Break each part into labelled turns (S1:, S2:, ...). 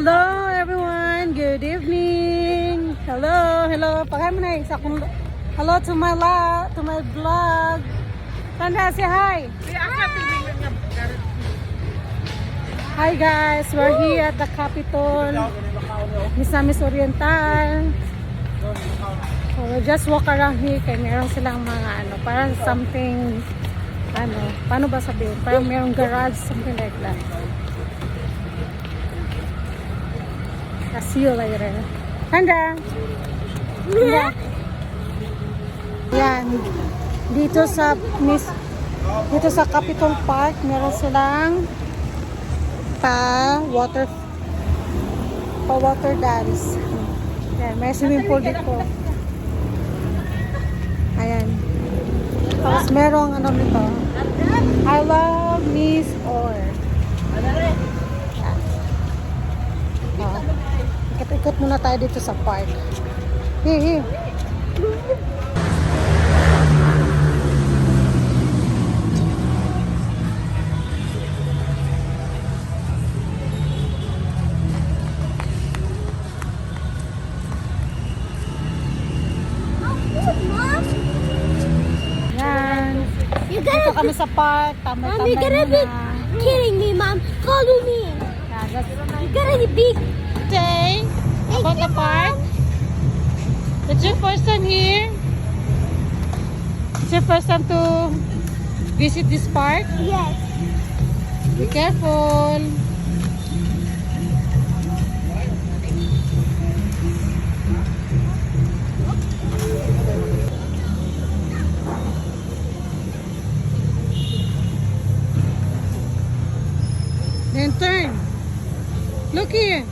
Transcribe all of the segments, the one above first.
S1: Hello everyone, good evening. Hello. Pakay mo na isa kung hello to my vlog. Tanda, say hi. Hi guys, we're here at the Capitol, Misamis Oriental. So we just walk around here kaya meron silang mga parang something, paano ba sabihin? Parang merong garage, something like that. I'll see you later. Handa! Yan. Dito sa Capitol Park, meron silang water dance. Yan, may swimming pool dito. Ayan. Tapos merong nito. I love Miss Or. Ikot muna tayo dito sa park. Here. Yan. Dito kami sa park.
S2: Mom, you're gonna be kidding me, Mom. Follow me.
S1: Yeah,
S2: You're gonna be
S1: say about the park. It's your first time here? It's your first time to visit this park?
S2: Yes.
S1: Be careful. Then turn. Look here.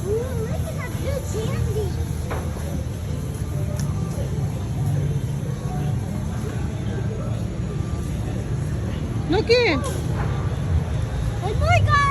S2: Look at that blue candy.
S1: Look here.
S2: Oh my God.